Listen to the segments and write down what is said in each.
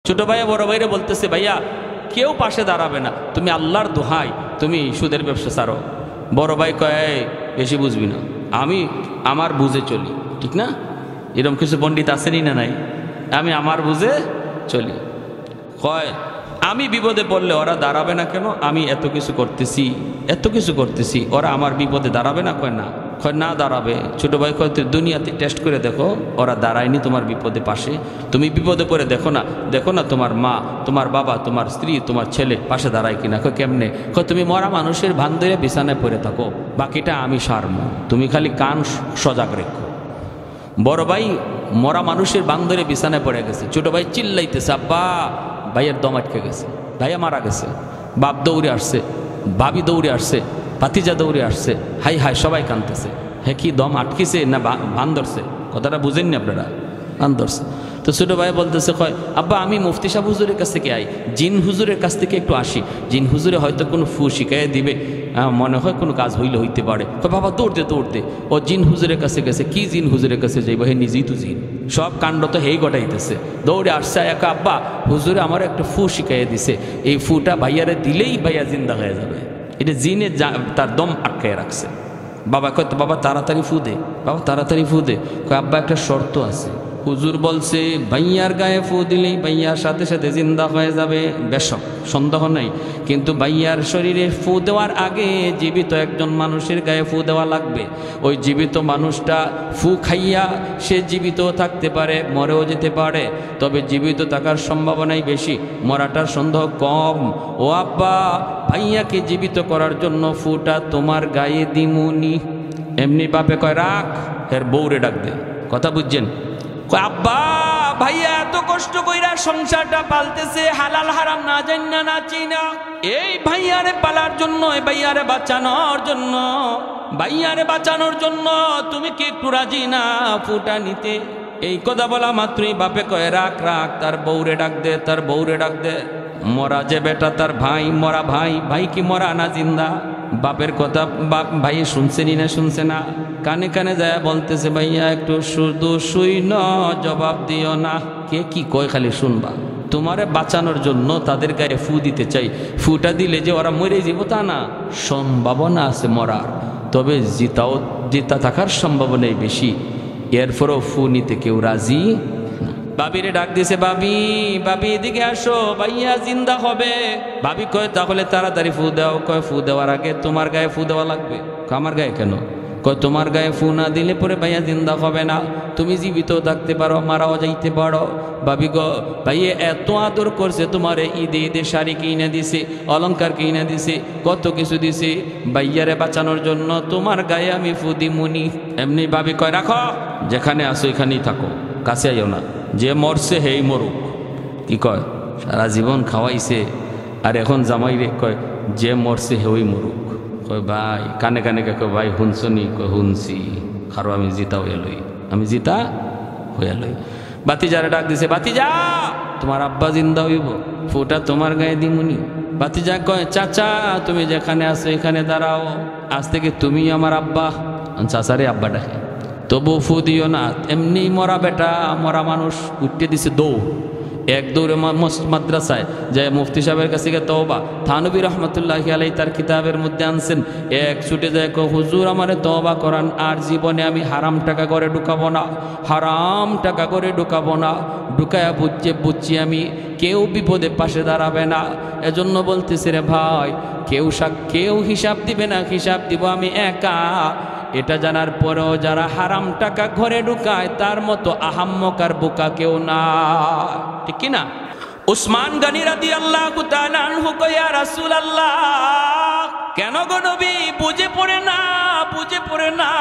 ছোট ভাইয়া বড় ভাইরে বলতেছে, ভাইয়া কেউ পাশে দাঁড়াবে না, তুমি আল্লাহর দোহাই তুমি সুদের ব্যবসা ছাড়ো। বড় ভাই কয়, বেশি বুঝবি না, আমি আমার বুঝে চলি। ঠিক না? এরকম কিছু পণ্ডিত আসেনি না নাই? আমি আমার বুঝে চলি। কয় আমি বিপদে পড়লে ওরা দাঁড়াবে না কেন? আমি এত কিছু করতেছি, ওরা আমার বিপদে দাঁড়াবে না? কয় না। কয় না দাঁড়াবে। ছোট ভাই কয়, তুই দুনিয়াতে টেস্ট করে দেখো, ওরা দাঁড়ায়নি তোমার বিপদে পাশে। তুমি বিপদে পড়ে দেখো না তোমার মা, তোমার বাবা, তোমার স্ত্রী, তোমার ছেলে পাশে দাঁড়ায় কিনা। কয় কেমনে? কয় তুমি মরা মানুষের ভান ধরে বিছানায় পড়ে থাকো, বাকিটা আমি সারমো, তুমি খালি কান সজাগ রেখো। বড় ভাই মরা মানুষের বান ধরে বিছানায় পড়ে গেছে। ছোট ভাই চিল্লাইতেছে, আব্বা। ভাইয়ের দম আটকে গেছে, ভাইয়া মারা গেছে। বাপ দৌড়ে আসছে, ভাবি দৌড়ে আসছে, ভাতিজা দৌড়ে আসছে, হাই হাই সবাই কাঁদতেছে। হ্যাঁ, কি দম আটকেছে না ভান ধরছে? কথাটা বুঝেননি আপনারা? ভান ধরছে। তো ছোট ভাই বলতেছে, কয় আব্বা আমি মুফতি সাহেব হুজুরের কাছ থেকে জিন হুজুরের কাছ থেকে একটু আসি, জিন হুজুরে হয়তো কোনো ফু শিখাইয়ে দিবে, মনে হয় কোনো কাজ হইতে পারে। কয় বাবা দৌড়তে ও জিন হুজুরের কাছে গেছে। কি জিন হুজুরের কাছে যাইব? হে নিজেই তো জিন, সব কাণ্ড তো হেই ঘটাইতেছে। দৌড়ে আসছে, একা আব্বা হুজুরে আমার একটা ফু শিখাইয়ে দিছে, এই ফুটা ভাইয়ারে দিলেই ভাইয়া জিন্দা হয়ে যাবে। এটা জিনে তার দম আটকায় রাখছে। বাবা কয়, তো বাবা তাড়াতাড়ি ফু দে, বাবা তাড়াতাড়ি ফু দে। কয় আব্বা একটা শর্ত আছে। হুজুর বলছে ভাইয়ার গায়ে ফু দিলেই ভাইয়ার সাথে সাথে জিন্দা হয়ে যাবে, বেশক সন্দেহ নেই, কিন্তু ভাইয়ার শরীরে ফু দেওয়ার আগে জীবিত একজন মানুষের গায়ে ফু দেওয়া লাগবে। ওই জীবিত মানুষটা ফু খাইয়া সে জীবিত থাকতে পারে, মরেও যেতে পারে, তবে জীবিত থাকার সম্ভাবনাই বেশি, মরাটার সন্দেহ কম। ও আব্বা, ভাইয়াকে জীবিত করার জন্য ফুটা তোমার গায়ে দিমুনি। এমনি বাপে কয় রাখ, এর বউরে ডাক দে। কথা বুঝছেন? আব্বা ভাইয়া এত কষ্ট কইরা সংসারটা পালতেছে, হালাল হারাম না জান্না না চিনা, এই ভাইয়ারে পালার জন্য, ভাইয়ারে বাঁচানোর জন্য তুমি কি একটু রাজি না ফুটা নিতে? এই কথা বলা মাত্রই বাপে কয় রাখ, তার বউরে ডাক দে। মরা যে বেটা তার ভাই, মরা ভাই কি মরা না জিন্দা? বাপের কথা বাপ ভাই শুনছে না? কানে কানে যায় বলতেছে, ভাইয়া একটু শুধু শুইন, জবাব দিও না। কে কি কয় খালি শুনবা। তোমারে বাঁচানোর জন্য তাদের গায়ে ফু দিতে চাই, ফুটা দিলে যে ওরা মরে যাব তা না, সম্ভাবনা আছে মরার, তবে জিতা থাকার সম্ভাবনাই বেশি। এরপরও ফু নিতে কেউ রাজি। বাবিরে ডাক দিছে, বাবি এদিকে আসো, ভাইয়া জিন্দা হবে। ভাবি কয় তাহলে তাড়াতাড়ি ফু দাও। কয় ফু দেওয়ার আগে তোমার গায়ে ফু দেওয়া লাগবে। আমার গায়ে কেন? কয় তোমার গায়ে ফু না দিলে পরে ভাইয়া জিন্দা হবে না, তুমি জীবিত থাকতে পারো, মারাও যাইতে পারো। ভাবি গো, ভাইয়া এত আদর করছে তোমারে, ঈদে শাড়ি কিনে দিছে, অলংকার কিনে দিছে, কত কিছু দিছে, ভাইয়ারে বাঁচানোর জন্য তোমার গায়ে আমি ফু দিমুনি। এমনি ভাবি কয় রাখো, যেখানে আসো এখানেই থাকো, কাছে আইও না, যে মরছে হেই মরুক। কি কয়? সারা জীবন খাওয়াইছে, আর এখন জামাই রে কয় যে মরছে হেই মরুক। কয় ভাই কানে কানে কয় ভাই হুনছনি? কয় হুনছি, খারো আমি জিতা হইয়া লই। বাতিজারে ডাক দিছে, বাতিজা তোমার আব্বা জিন্দা হইব, ফুটা তোমার গায়ে দিমুনি। বাতিজা কয় চাচা তুমি যেখানে আছো এখানে দাঁড়াও, আজ থেকে তুমি আমার আব্বা। চাচারে আব্বা ডাকে, তবু ফু দিও না। এমনি মরা বেটা, মরা মানুষ উঠতে দিছে দৌড়, এক দৌড়ে মাদ্রাসায় যায় মুফতি সাহেবের কাছে গিয়ে তওবা। থানবী রহমতুল্লাহি আলাইহি তার কিতাবের মধ্যে আনছেন, এক ছুটে যায় হুজুর আমারে তওবা করান, আর জীবনে আমি হারাম টাকা করে ঢুকাবো না, ঢুকায়া বুঝছি আমি কেউ বিপদে পাশে দাঁড়াবে না। এজন্য বলতেছি রে ভাই, কেউ হিসাব দিবে না, হিসাব দিব আমি একা। এটা জানার পরেও যারা হারাম টাকা ঘরে ঢুকায় তার মতো আহাম্মক আর বোকা কেউ না, ঠিক কি না? উসমান গনি রাদিয়াল্লাহু তাআলা আনহু কয়, ইয়া রাসূলুল্লাহ, কেন গো নবী বুঝে পড়ে না?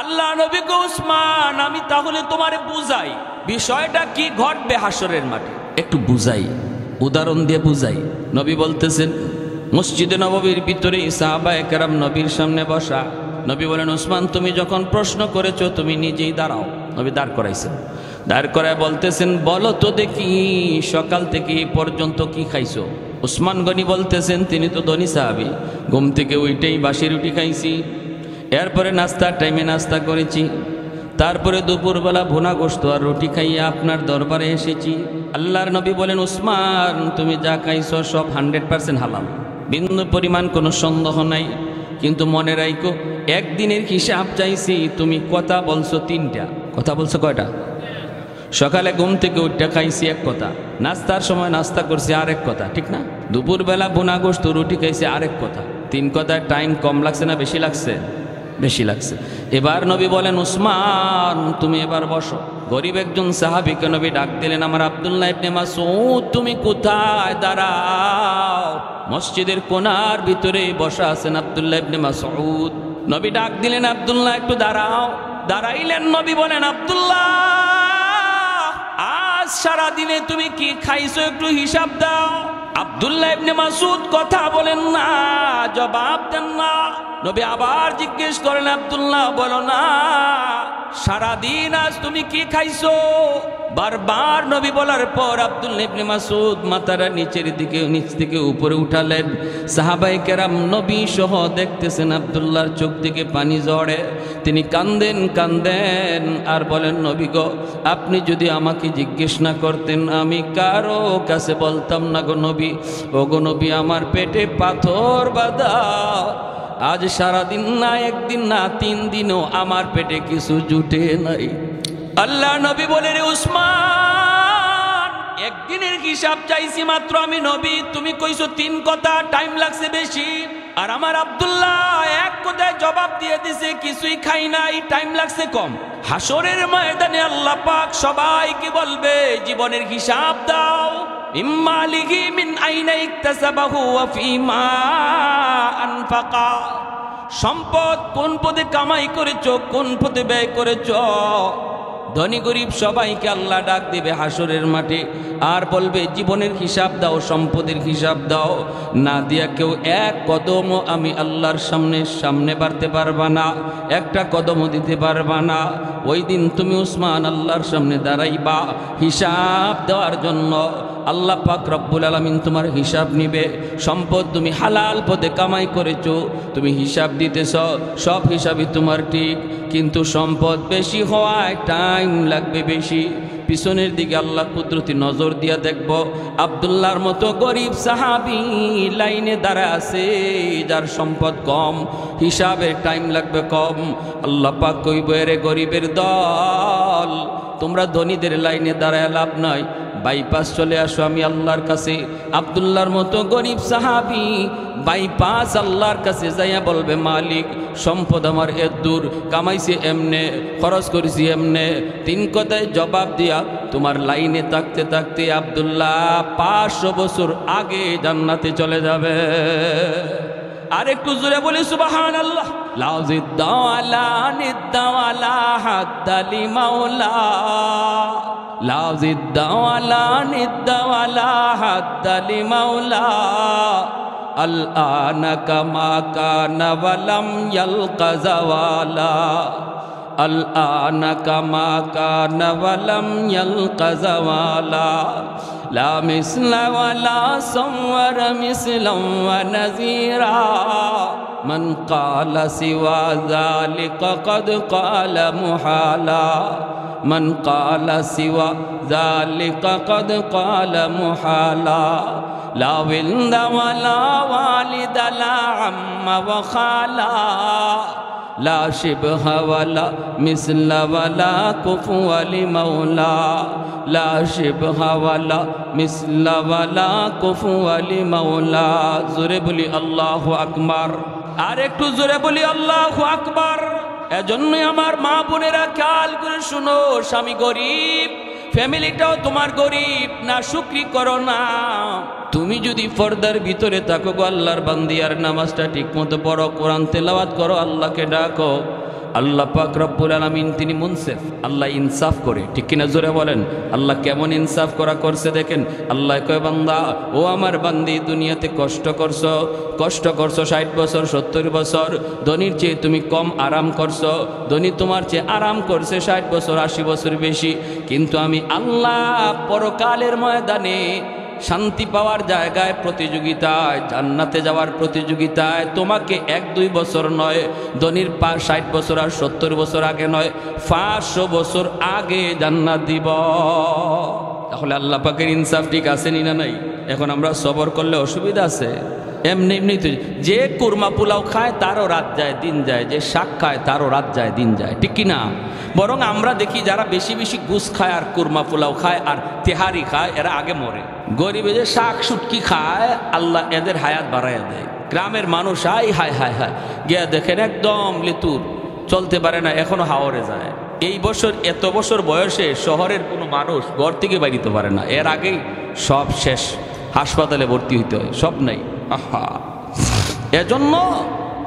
আল্লাহ নবী গো উসমান, আমি তাহলে তোমারে বুঝাই বিষয়টা কি ঘটবে হাসরের মাঠে, একটু বুঝাই, উদাহরণ দিয়ে বুঝাই। নবী বলতেছেন, মসজিদে নববীর ভিতরে সাহাবায়ে কেরাম নবীর সামনে বসা। নবী বলেন, উসমান তুমি যখন প্রশ্ন করেছো তুমি নিজেই দাঁড়াও। নবী দাঁড় করাইছেন, দাঁড় করায় বলতেছেন, বলো তো দেখি সকাল থেকে এই পর্যন্ত কি খাইছো? উসমান গনি বলতেছেন, তিনি তো ধনী সাহাবী, ঘুম থেকে উঠেই বাসি রুটি খাইছি, এরপরে নাস্তার টাইমে নাস্তা করেছি, তারপরে দুপুরবেলা ভুনা গোশত আর রুটি খাইয়ে আপনার দরবারে এসেছি, আল্লাহর নবী বলেন, উসমান তুমি যা খাইছো সব 100% হালাল, বিন্দু পরিমাণ কোনো সন্দেহ নাই। কিন্তু মনে রাখো, একদিনের হিসাব চাইছি, তুমি কথা বলছো 3টা। কথা বলছো কয়টা? সকালে ঘুম থেকে উঠতে খাইছি এক কথা, নাস্তার সময় নাস্তা করছি আরেক কথা, ঠিক না? দুপুরবেলা বোনা গোস্ত রুটি খাইছি আরেক কথা। 3 কথায় টাইম কম লাগছে না বেশি লাগছে? বেশি লাগছে। এবার নবী বলেন, উসমান তুমি এবার বসো। গরিব একজন সাহাবীকে নবী ডাক দিলেন, আমার আব্দুল্লাহ ইবনে মাসউদ তুমি কোথায়? দাঁড়াও। মসজিদের কোণার ভিতরে বসা আছেন আব্দুল্লাহ ইবনে মাসউদ। নবী ডাক দিলেন, আব্দুল্লাহ একটু দাঁড়াও। দাঁড়াইলেন। নবী বলেন, আব্দুল্লাহ আজ সারা দিনে তুমি কি খাইছো একটু হিসাব দাও। আব্দুল্লাহ ইবনে মাসউদ কথা বলেন না, জবাব দেন না। নবী আবার জিজ্ঞেস করেন, আব্দুল্লাহ বলো না সারাদিন আজ তুমি কি খাইছো? বারবার নবী বলার পর আব্দুল্লাহ ইবনে মাসউদ মাথাটা নিচ থেকে উপরে উঠালেন। সাহাবায়ে কেরাম নবী সহ দেখতেছেন আব্দুল্লাহর চোখ থেকে পানি ঝরে। তিনি কান্দেন আর বলেন, নবী গো, আপনি যদি আমাকে জিজ্ঞেস না করতেন আমি কারো কাছে বলতাম না গো নবী। ও গো নবী, আমার পেটে পাথর বাঁধা। আজ সারাদিন না, একদিন না, 3 দিনও আমার পেটে কিছু জুটে নাই। আল্লাহ নবী বলে, রে উসমান, একদিনের হিসাব চাইছি মাত্র আমি নবী, তুমি কইছো 3 কথা, টাইম লাগছে বেশি। আর আমার আব্দুল্লাহ এক কথায় জবাব দিয়ে দিছে, কিছুই খাই নাই, টাইম লাগছে কম। হাসরের ময়দানে আল্লাহ পাক সবাইকে বলবে, জীবনের হিসাব দাও। ইম্মালিহি মিন আইনা ইকতাসাবাহু ওয়া ফিমা আনফাকা। সম্পদ কোন পদে কামাই করেছো, কোন পদে ব্যয় করেছো। ধনী গরিব সবাইকে আল্লাহ ডাক দিবে হাসরের মাঠে, আর বলবে জীবনের হিসাব দাও, সম্পদের হিসাব দাও। না দিয়া কেউ এক কদমও আমি আল্লাহর সামনে বাড়তে পারবা না, একটা কদমও দিতে পারবা না। ওই দিন তুমি উসমান আল্লাহর সামনে দাঁড়াইবা হিসাব দেওয়ার জন্য। আল্লাহ পাক রব্বুল আলামিন তোমার হিসাব নিবে। সম্পদ তুমি হালাল পথে কামাই করেছো, তুমি হিসাব দিতেছ, সব হিসাবই তোমার ঠিক, কিন্তু সম্পদ বেশি হওয়ায় টাইম লাগবে বেশি। পিছনের দিকে আল্লাহ কুদরতি নজর দিয়া দেখব, আব্দুল্লাহর মতো গরিব সাহাবী লাইনে দাঁড়া আছে, যার সম্পদ কম, হিসাবের টাইম লাগবে কম। আল্লাহ পাক কইব, রে গরিবের দল, তোমরা ধনীদের লাইনে দাঁড়ায় লাভ নাই, বাইপাস চলে আসো আমি আল্লাহর কাছে। আব্দুল্লাহর মতো গরিব সাহাবী বাইপাস আল্লাহর কাছে যাইয়া বলবে, মালিক সম্পদ আমার এত দূর, কামাইছে এমনে, খরচ করেছি এমনে। 3 কথায় জবাব দিয়া তোমার লাইনে থাকতে থাকতে আব্দুল্লাহ 500 বছর আগে জান্নাতে চলে যাবে। আর একটু জোরে বলি সুবহানাল্লাহ। লাউজিদ্দাওয়ালা নিদ্দাওয়ালা হাদ্দালি মাওলা, লাউজিদ্দাওয়ালা নিদ্দাওয়ালা হাদ্দালি মাওলা। আল-আনা কামা কানা ওয়ালাম ইয়ালকা জাওয়ালা, আল-আনা কামা কানা ওয়ালাম ইয়ালকা জাওয়ালা। লা মিসলা ওয়ালা সাওয়ার মিসলাম ওয়া নাযীরা। মান ক্বালা সিওয়া যালিকা ক্বাদ ক্বালা মুহালা, মান ক্বালা সিওয়া যালিকা ক্বাদ ক্বালা মুহালা। লা ওয়ালদা ওয়ালা ওয়ালিদা লা আম্মা ওয়া খালা, লা শিবহা ওয়ালা মিসলা ওয়ালা কুফুয়া লিমাওলা, লা শিবহা ওয়ালা মিসলা ওয়ালা কুফুয়া লিমাওলা। জোরে বলি আল্লাহু আকবার। আর একটু জোরে বলি আল্লাহু আকবার। এজন্যই আমার মা বোনেরা খেয়াল করে শুনো, স্বামী গরিব, ফ্যামিলিটাও তোমার গরিব, না শুকরি করো না। তুমি যদি পর্দার ভিতরে থাকো গো আল্লাহর বান্দি, আর নামাজটা ঠিক মতো পড়ো, কোরআন তেলাওয়াত করো, আল্লাহকে ডাকো, আল্লাহ পাক রব্বুল আলামিন তিনি মুনসিফ, আল্লাহ ইনসাফ করে, ঠিক কিনা জোরে বলেন। আল্লাহ কেমন ইনসাফ করছে দেখেন। আল্লাহ কয়, বান্দা ও আমার বান্দি, দুনিয়াতে কষ্ট করছো 60 বছর 70 বছর, ধনীর চেয়ে তুমি কম আরাম করছো, ধনী তোমার চেয়ে আরাম করছে 60 বছর 80 বছর বেশি, কিন্তু আমি আল্লাহ পরকালের ময়দানে শান্তি পাওয়ার জায়গায় প্রতিযোগিতায়, জান্নাতে যাওয়ার প্রতিযোগিতায় তোমাকে 1-2 বছর নয়, ধনীর 60 বছর আর 70 বছর আগে নয়, 500 বছর আগে জান্নাত দিব। তাহলে আল্লাহ পাকের ইনসাফ ঠিক আছে না নাই? এখন আমরা সবর করলে অসুবিধা আছে? এমনি এমনি তো যে কুরমা পোলাও খায় তারও রাত যায় দিন যায়, যে শাক খায় তারও রাত যায় দিন যায়, ঠিক কি না? বরং আমরা দেখি যারা বেশি বেশি গুস খায় আর কুরমা পোলাও খায় আর তেহারি খায় এরা আগে মরে। গরিবে যে শাক শুটকি খায় আল্লাহ এদের হায়াত বাড়াইয়া দেয়। গ্রামের মানুষ হায় হায় হায় হায় গিয়া দেখেন একদম লিতুর, চলতে পারে না, এখনো হাওরে যায়। এই বছর এত বছর বয়সে শহরের কোনো মানুষ ঘর থেকে বাইরিতে পারে না, এর আগেই সব শেষ, হাসপাতালে ভর্তি হইতে হয়, সব নাই। আহা, এজন্য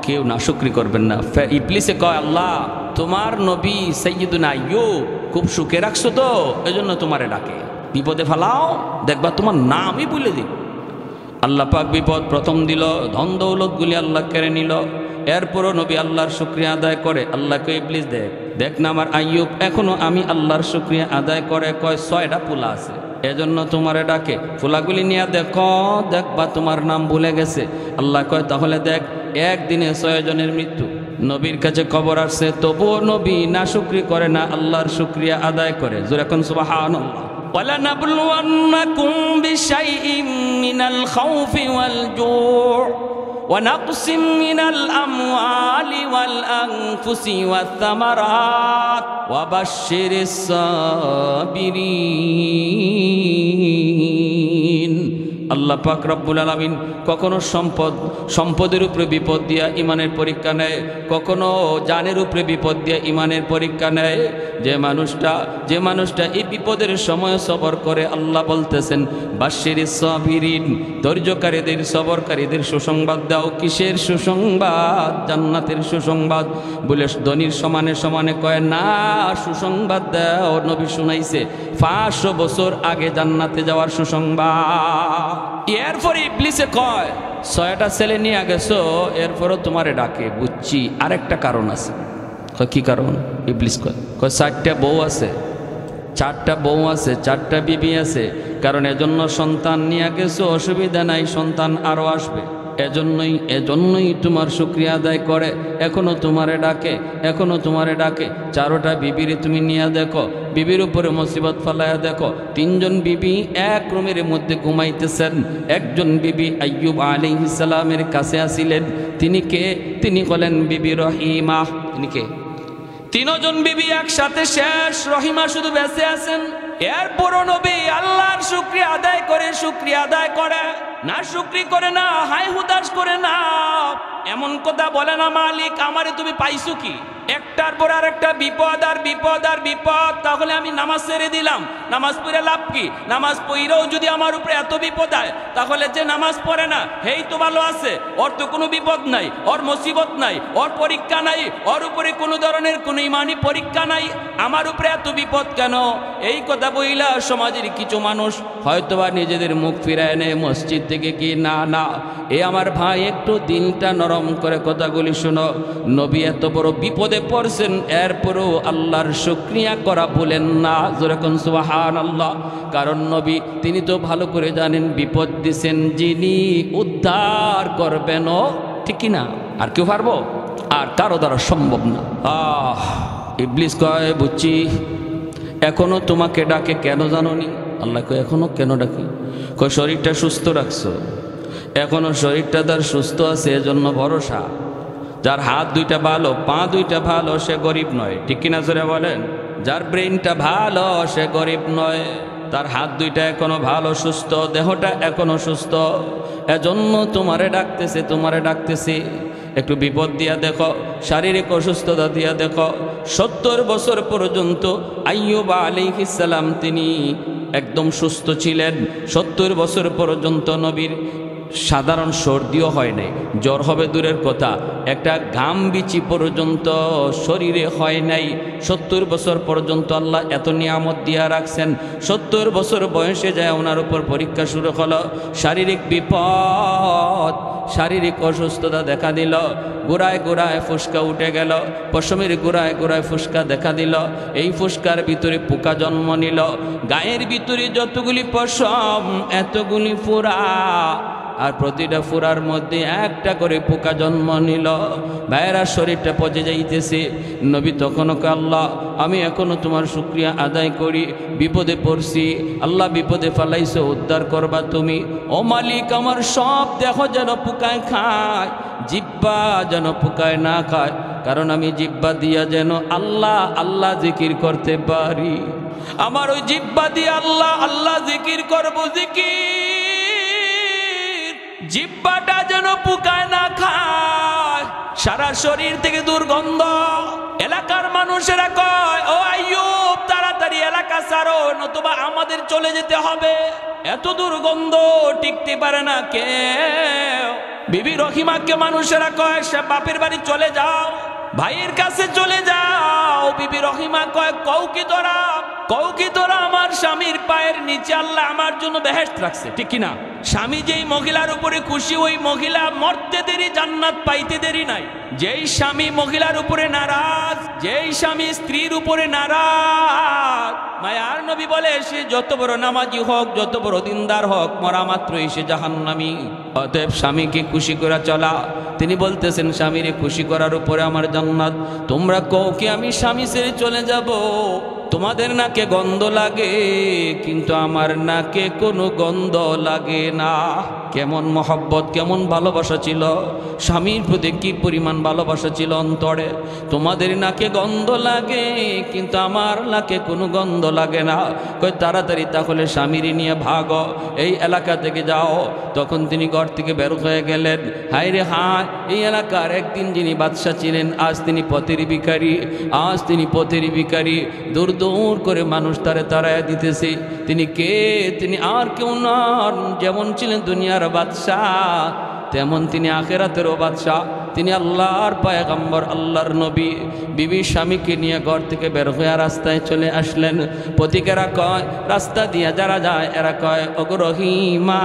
কেউ নাশুকরি করবেন না। ইবলিসে কয় আল্লাহ তোমার নবী সাইয়্যিদুনা আইয়ুব খুব সুখে রাখছো তো, এজন্য তোমারে ডাকে, বিপদে ফালাও দেখবা তোমার নামই বলে দিই। আল্লাহ পাক বিপদ প্রথম দিল, ধন দৌলতগুলি আল্লাহ কেড়ে নিল। এরপরও নবী আল্লাহর শুকরিয়া আদায় করে। আল্লাহকে ইবলিস দেখ না আমার আইয়ুব এখনো আমি আল্লাহর শুকরিয়া আদায় করে, কয় 6টা পোলা আছে, এজন্য তোমারে ডাকে, পোলাগুলি নিয়ে দেখো দেখবা তোমার নাম ভুলে গেছে। আল্লাহ কয় তাহলে দেখ, একদিনে 6 জনের মৃত্যু। নবীর কাছে খবর আসছে, তবুও নবী না শুকরি করে না, আল্লাহর শুকরিয়া আদায় করে। জোরে এখন সুবহানাল্লাহ। وَلَنَبْلُوَنَّكُمْ بِشَيْءٍ مِّنَ الْخَوْفِ وَالْجُوعِ وَنَقْصٍ مِّنَ الْأَمْوَالِ وَالْأَنفُسِ وَالثَّمَرَاتِ وَبَشِّرِ الصَّابِرِينَ। আল্লাহ পাক রব্বুল আলামিন কখনো সম্পদের উপরে বিপদ দিয়া ইমানের পরীক্ষা নেয়, কখনো জানের উপরে বিপদ দিয়া ইমানের পরীক্ষা নেয়। যে মানুষটা এই বিপদের সময় সবর করে, আল্লাহ বলতেছেন বাশশিরিস সাবিরিন, ধৈর্যকারীদের সবরকারীদের সুসংবাদ দাও। কিসের সুসংবাদ? জান্নাতের সুসংবাদ। বলে ধনীর সমানে সমানে কয় না, সুসংবাদ দাও। নবী শুনাইছে 500 বছর আগে জান্নাতে যাওয়ার সুসংবাদ। এরপরে ইবলিসে কয় 6টা ছেলে নিয়ে গেছো, এরপরও তোমারে ডাকে, বুঝছি আরেকটা কারণ আছে। কি কারণ? ইবলিস কয় 4টা বউ আছে, 4টা বউ আছে, 4টা বিবি আছে, কারণ এজন্য সন্তান নিয়ে গেছো, অসুবিধা নাই, সন্তান আরও আসবে, এজন্যই তোমার শুকরিয়া আদায় করে, এখনো তোমারে ডাকে। 4টা বিবির তুমি নিয়ে দেখো, বিবির উপরে মুসিবত ফালাইয়া দেখো। 3 জন বিবি এক রুমের মধ্যে ঘুমাইতেছেন। একজন বিবি আইয়ুব আলাইহিস সালামের কাছে আসিলেন। তিনি কে? তিনি হলেন বিবি রহিমা। তিনি কে? 3 জন বিবি একসাথে শেষ, রহিমা শুধু বেঁচে আছেন। এরপরও নবী আল্লাহর শুকরিয়া আদায় করে, না শুকরি করে না, হায় হুদাস করে না, এমন কথা বলে না মালিক আমারে তুমি পাইছো কি? একটার পর আরেকটা বিপদ আর বিপদ আর বিপদ, তাহলে আমি নামাজ ছেড়ে দিলাম। নামাজ পড়ে লাভ কি? নামাজ পড়েও যদি আমার উপরে এত বিপদ হয়, তাহলে যে নামাজ পড়ে না হেই তো ভালো আছে, ওর তো কোনো বিপদ নাই, ওর মুসিবত নাই, ওর পরীক্ষা নাই, ওর উপরে কোনো ধরনের কোনো ইমানি পরীক্ষা নাই, আমার উপরে এত বিপদ কেন? এই কথা বইলা সমাজের কিছু মানুষ হয়তোবা নিজেদের মুখ ফিরায় নেয় মসজিদ থেকে, কি না না এ আমার ভাই একটু দিলটা নরম করে কথাগুলি শোনো। নবী এত বড় বিপদে পড়ছেন, এরপরও আল্লাহর শুকরিয়া করা বলেন না। যেরকম সুবহানাল্লাহ। কারণ নবী তিনি তো ভালো করে জানেন বিপদ দিছেন যিনি, উদ্ধার করবেনও, ঠিক কি না? আর কেউ পারবো? আর কারো দ্বারা সম্ভব না। ইবলিস কয় বুঝছি, এখনো তোমাকে ডাকে, কেন জানোনি? আল্লাহ কয় এখনো কেন ডাকি? কয় শরীরটা সুস্থ রাখছো, এখনো শরীরটা তার সুস্থ আছে, এজন্য ভরসা। যার হাত 2টা ভালো, পা 2টা ভালো, সে গরিব নয়, ঠিক কিনা জোরে বলেন? যার ব্রেইনটা ভালো সে গরিব নয়, তার হাত 2টা এখনো ভালো, সুস্থ, দেহটা এখনো সুস্থ, এজন্য তোমারে ডাকতেছে। একটু বিপদ দিয়া দেখো, শারীরিক অসুস্থতা দিয়া দেখো। 70 বছর পর্যন্ত আইয়ুব আলাইহিস সালাম তিনি একদম সুস্থ ছিলেন। 70 বছর পর্যন্ত নবীর সাধারণ সর্দিও হয় নাই, জ্বর হবে দূরের কথা, একটা ঘাম বিচি পর্যন্ত শরীরে হয় নাই। 70 বছর পর্যন্ত আল্লাহ এত নিয়ামত দিয়া রাখছেন। 70 বছর বয়সে যায় ওনার উপর পরীক্ষা শুরু হলো, শারীরিক বিপদ, শারীরিক অসুস্থতা দেখা দিল, গোড়ায় গোড়ায় ফুসকা উঠে গেল, পশমের গোড়ায় গোড়ায় ফুসকা দেখা দিল। এই ফুসকার ভিতরে পোকা জন্ম নিল, গায়ের ভিতরে যতগুলি পশম এতগুলি ফোড়া, আর প্রতিটা ফুরার মধ্যে একটা করে পোকা জন্ম নিল। ভাইয়েরা, শরীরটা পচে যাইতেছে। নবী তখনও কয়, আল্লাহ আমি এখনো তোমার শুকরিয়া আদায় করি, বিপদে পড়ছি, আল্লাহ বিপদে ফেলাইছো, উদ্ধার করবা তুমি। ও মালিক, আমার সব দেহ যেন পোকায় খায়, জিহ্বা যেন পোকায় না খায়, কারণ আমি জিহ্বা দিয়া যেন আল্লাহ আল্লাহ জিকির করতে পারি। আমার ওই জিহ্বা দিয়ে আল্লাহ আল্লাহ জিকির করবো, জিকির জিহ্বাটা যেন পোকায় না খায়। সারা শরীর থেকে দুর্গন্ধ। এলাকার মানুষেরা কয়, ও আইয়ুব তাড়াতাড়ি এলাকা ছাড়ো, নতুবা আমাদের চলে যেতে হবে, এত দুর্গন্ধ টিকতে পারে না কেউ। বিবি রহিমাকে মানুষেরা কয়, সে বাপের বাড়ি চলে যাও, ভাইয়ের কাছে চলে যাও। বিবি রহিমা কয়, কও কি তোরা আমার স্বামীর পায়ের নিচে আল্লাহ আমার জন্য বেহেশত রাখছে, ঠিক কিনা? স্বামী যেই মহিলার উপরে খুশি, ওই মহিলা মরতে দেরি, জান্নাত পাইতে দেরি নাই। যেই স্বামী মহিলার উপরে নারাজ, যেই স্বামী স্ত্রীর উপরে নারাজ, মায়ার নবী বলে, সে যত বড় নামাজি হোক, যত বড় দিনদার হোক, মরা মাত্রই সে জাহান্নামী। অতএব স্বামীকে খুশি করে চলা। তিনি বলতেছেন, স্বামীরে খুশি করার উপরে আমার জান্নাত। তোমরা কও কি আমি স্বামী ছেড়ে চলে যাব? তোমাদের নাকে গন্ধ লাগে, কিন্তু আমার নাকে কোনো গন্ধ লাগে না। কেমন মহব্বত, কেমন ভালোবাসা ছিল স্বামীর প্রতি, কি পরিমাণ ভালোবাসা ছিল অন্তরে। তোমাদের নাকে গন্ধ লাগে, কিন্তু আমার নাকে কোনো গন্ধ লাগে না। কই তাড়াতাড়ি তাহলে স্বামীরে নিয়ে ভাগো, এই এলাকা থেকে যাও। তখন তিনি ঘর থেকে বের হয়ে গেলেন। হায় রে হায়, এই এলাকার একদিন যিনি বাদশা ছিলেন, আজ তিনি পথের ভিখারি, আজ তিনি পথের ভিখারি। দূর দূর করে মানুষ তারে তাড়াইয়া দিতেছে। তিনি কে? তিনি আর কেউ নন, যেমন ছিলেন দুনিয়ার বাদশাহ, তেমন তিনি আখিরাতেরও বাদশাহ। তিনি আল্লাহর পয়গম্বর, আল্লাহর নবী। বিবি স্বামীকে নিয়ে ঘর থেকে বের হয়ে রাস্তায় চলে আসলেন। পথিকেরা কয়, রাস্তা দিয়ে যারা যায় এরা কয়, ওগো রহিমা,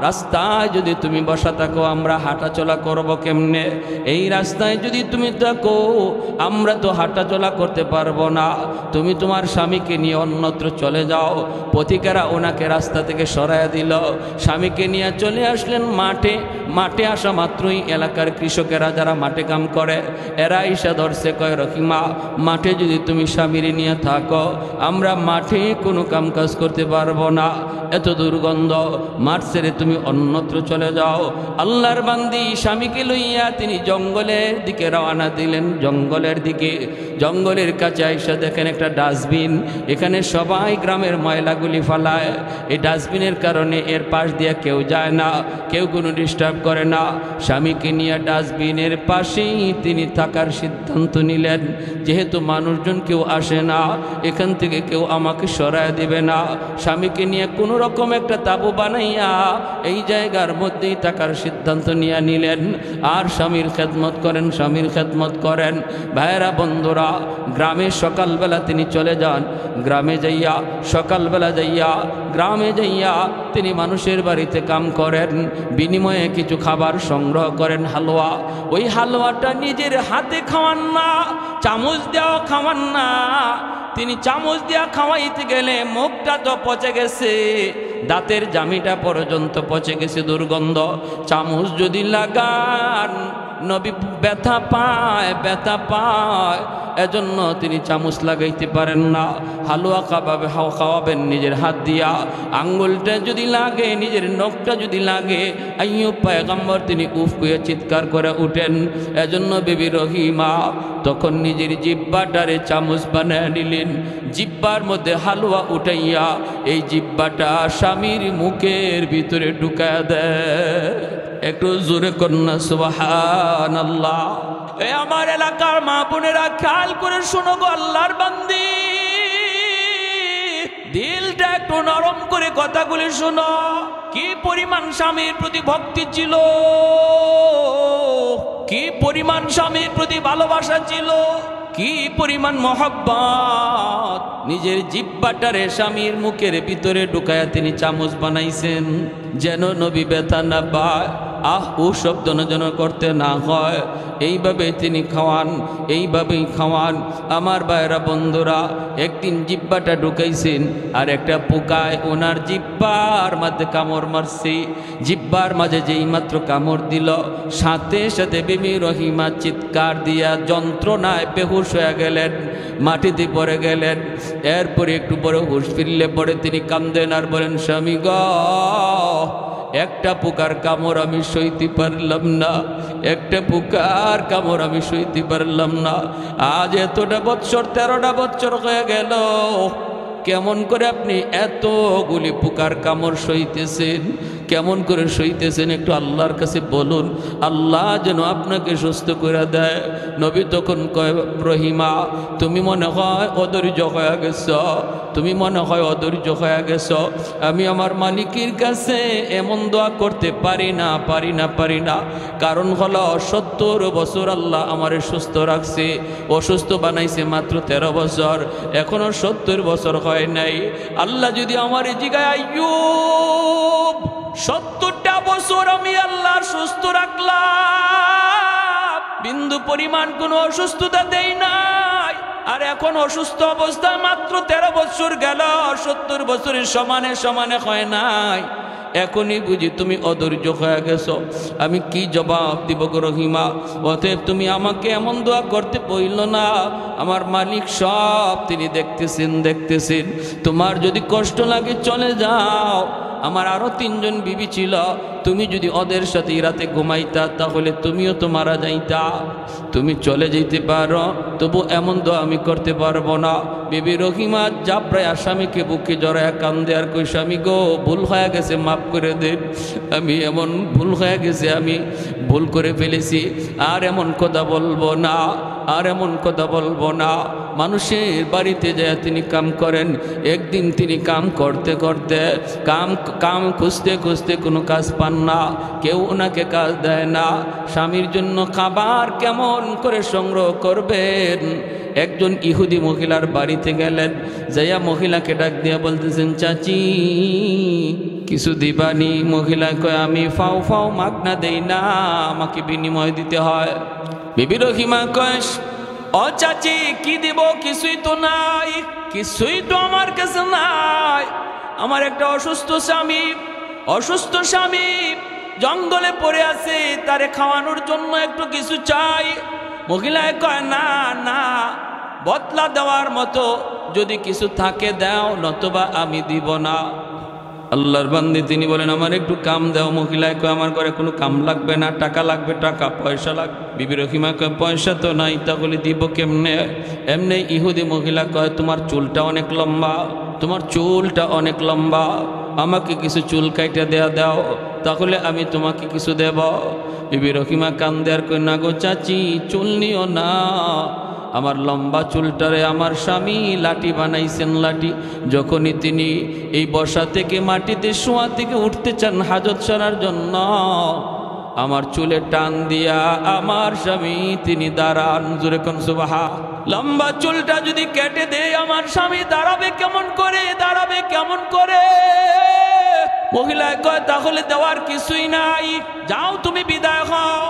রাস্তায় যদি তুমি বসা থাকো আমরা হাঁটা চলা করবো কেমনে? এই রাস্তায় যদি তুমি থাকো আমরা তো হাঁটা চলা করতে পারবো না, তুমি তোমার স্বামীকে নিয়ে অন্যত্র চলে যাও। পথিকেরা ওনাকে রাস্তা থেকে সরাইয়া দিল। স্বামীকে নিয়ে চলে আসলেন মাঠে। মাঠে আসা মাত্রই এলাকার কৃষকেরা যারা মাঠে কাম করে এরা ঈশা ধরছে, কয় রহিমা, মাঠে যদি তুমি স্বামীর নিয়ে থাকো আমরা মাঠে কোনো কাম কাজ করতে পারবো না, এত দুর্গন্ধ, মাঠ ছেড়ে তুমি অন্যত্র চলে যাও। আল্লাহর বান্দি স্বামীকে লইয়া তিনি জঙ্গলের দিকে রওনা দিলেন। জঙ্গলের দিকে, জঙ্গলের কাছে আইসা দেখেন একটা ডাস্টবিন। এখানে সবাই গ্রামের ময়লাগুলি ফালায়। এই ডাস্টবিনের কারণে এর পাশ দিয়ে কেউ যায় না, কেউ কোনো ডিস্টার্ব করে না। স্বামীকে নিয়ে ডাস্টবিনের পাশেই তিনি থাকার সিদ্ধান্ত নিলেন। যেহেতু মানুষজন কেউ আসে না, এখান থেকে কেউ আমাকে সরায় দেবে না, স্বামীকে নিয়ে কোনো রকম একটা তাবু বানাইয়া এই জায়গার মধ্যেই থাকার সিদ্ধান্ত নিয়ে নিলেন। আর স্বামীর খেদমত করেন, স্বামীর খেদমত করেন। ভাইয়েরা, বন্ধুরা, গ্রামে সকালবেলা তিনি চলে যান। গ্রামে যাইয়া, সকালবেলা যাইয়া, গ্রামে যাইয়া তিনি মানুষের বাড়িতে কাম করেন। বিনিময়ে কিছু খাবার সংগ্রহ করেন, হালুয়া। ওই হালুয়াটা নিজের হাতে খাওয়ান না, চামচ দেওয়া খাওয়ান না। তিনি চামচ দিয়া খাওয়াইতে গেলে মুখটা তো পচে গেছে, দাঁতের জামিটা পর্যন্ত পচে গেছে, দুর্গন্ধ। চামচ যদি লাগান নবী ব্যথা পায়, ব্যথা পায়, এজন্য তিনি চামচ লাগাইতে পারেন না। হালুয়া খাওয়াবেন নিজের হাত দিয়া, আঙ্গুলটা যদি লাগে, নিজের নখটা যদি লাগে, আইয়ুব পয়গম্বর তিনি উফ করে চিৎকার করে উঠেন। এজন্য বিবি রহিমা তখন নিজের জিহ্বাটারে চামচ বানায় নিলেন। জিহ্বার মধ্যে হালুয়া উঠাইয়া এই জিহ্বাটা স্বামীর মুখের ভিতরে ঢুকায় দেয়। একটু জোরে কন্যা সুবহানাল্লাহ। এ আমার এলাকার মা বোনেরা খেয়াল করে শোনো গো, আল্লাহর বান্দি, দিলটা একটু নরম করে কথাগুলি শোনো। কি পরিমাণ স্বামীর প্রতি ভক্তি ছিল, কি পরিমাণ স্বামীর প্রতি ভালোবাসা ছিল, কি পরিমাণ মহব্বত। নিজের জিহ্বাটারে স্বামীর মুখের ভিতরে ঢুকায়া তিনি চামচ বানাইছেন যেন নবী ব্যথা না পায়। ও শব্দ যেন করতে না হয়, এইভাবে তিনি খাওয়ান, এইভাবেই খাওয়ান। আমার ভাইরা বন্ধুরা, একদিন জিব্বাটা ঢুকাইছেন আর একটা পোকায় ওনার জিব্বার মধ্যে কামড় মারছে। জিব্বার মাঝে যেই মাত্র কামড় দিল, সাথে সাথে বিবি রহিমা চিৎকার দিয়া যন্ত্রণায় বেহুশ হয়ে গেলেন, মাটিতে পড়ে গেলেন। এরপরে একটু পরে হুঁশ ফিরলে পরে তিনি কান্দেন আর বলেন, স্বামী গ, একটা পোকার কামড় আমি সইতে পারলাম না, একটা পোকার কামড় আমি সইতে পারলাম না। আজ এতটা বৎসর, 13টা বৎসর হয়ে গেল, কেমন করে আপনি এতগুলি পোকার কামড় সইতেছেন? কেমন করে সইতেছেন একটু আল্লাহর কাছে বলুন, আল্লাহ যেন আপনাকে সুস্থ করে দেয়। নবী তখন কয়, রহিমা তুমি মনে হয় অধৈর্য হয়ে গেছ, তুমি মনে হয় অধৈর্য হয়ে গেছ। আমি আমার মালিকের কাছে এমন দোয়া করতে পারি না, পারি না, পারি না। কারণ হলো 70 বছর আল্লাহ আমারে সুস্থ রাখছে, অসুস্থ বানাইছে মাত্র 13 বছর, এখনো 70 বছর হয় নাই। আল্লাহ যদি আমার এই জায়গায় আইয়ুব 70টা বছর আমি আল্লাহ সুস্থ রাখলাম, বিন্দু পরিমাণ কোনো অসুস্থতা দেই নাই, আর এখন অসুস্থ অবস্থায় মাত্র 13 বছর গেল, 70 বছরের সমানে সমানে হয় নাই, এখনই বুঝি তুমি অধৈর্য হয়ে গেছো। আমি কি জবাব দিব গো রহিমা? অতএব তুমি আমাকে এমন দোয়া করতে বইল না, আমার মালিক সব তিনি দেখতেছেন, দেখতেছেন। তোমার যদি কষ্ট লাগে চলে যাও, আমার আরো 3 জন বিবি ছিল, তুমি যদি ওদের সাথে রাতে ঘুমাইতা তাহলে তুমিও তো মারা যাইতা। তুমি চলে যেতে পারো, তবু এমন দোয়া আমি করতে পারবো না। বিবি রহিমা জাবরায় আসামিকে বুকে জড়ায় কান্দে আর কই, স্বামী গো, ভুল হয়ে গেছে, মাফ করে দেন, আমি এমন ভুল হয়ে গেছে, আমি ভুল করে ফেলেছি, আর এমন কথা বলবো না, আর এমন কথা বলবো না। মানুষের বাড়িতে যায় তিনি কাম করেন। একদিন তিনি কাম করতে করতে কাম খুঁজতে খুঁজতে কোনো কাজ পান না, কেউ ওনাকে কাজ দেয় না। স্বামীর জন্য খাবার কেমন করে সংগ্রহ করবেন? একজন ইহুদি মহিলার বাড়িতে গেলেন, যাইয়া মহিলাকে ডাক দিয়া বলতেছেন, চাচি কিছু দিবানি? মহিলা কয়, আমি ফাও ফাও মাগনা দেই না, আমাকে বিনিময় দিতে হয়। বিবি রহিমা কয়, ও চাচি কি দিব? কিছুই তো নাই, কিছুই তো আমার কাছে নাই। আমার একটা অসুস্থ স্বামী জঙ্গলে পড়ে আছে, তারে খাওয়ানোর জন্য একটু কিছু চাই। মহিলায় কয়, না না, বদলা দেওয়ার মতো যদি কিছু থাকে দাও, নতুবা আমি দিব না। আল্লাহর বান্দি তিনি বলেন, আমার একটু কাম দাও। মহিলায় কয়, আমার ঘরে কোনো কাম লাগবে না, টাকা লাগবে, টাকা পয়সা লাগবে। বিবি রহিমা কয়, পয়সা তো নাই, তাহলে দিব কেমনে? এমনি ইহুদি মহিলা কয়, তোমার চুলটা অনেক লম্বা, তোমার চুলটা অনেক লম্বা, আমাকে কিছু চুল কাইটা দেয়া দাও, তাহলে আমি তোমাকে কিছু দেব। বিবি রহিমা কান্দে আর কয়, না গো চাচি, চুল নিও না, আমার লম্বা চুলটারে আমার স্বামী লাঠি বানাইছেন, লাঠি। যখনই তিনি এই বসা থেকে মাটিতে শোয়া থেকে উঠতে চান হাজত সারার জন্য, আমার চুলে টান দিয়া আমার স্বামী তিনি দাঁড়ান। জোরে কোন সুবহান। লম্বা চুলটা যদি কেটে দেয় আমার স্বামী দাঁড়াবে কেমন করে? দাঁড়াবে কেমন করে? মহিলায় কয়, তাহলে দেওয়ার কিছুই নাই, যাও তুমি বিদায় হও।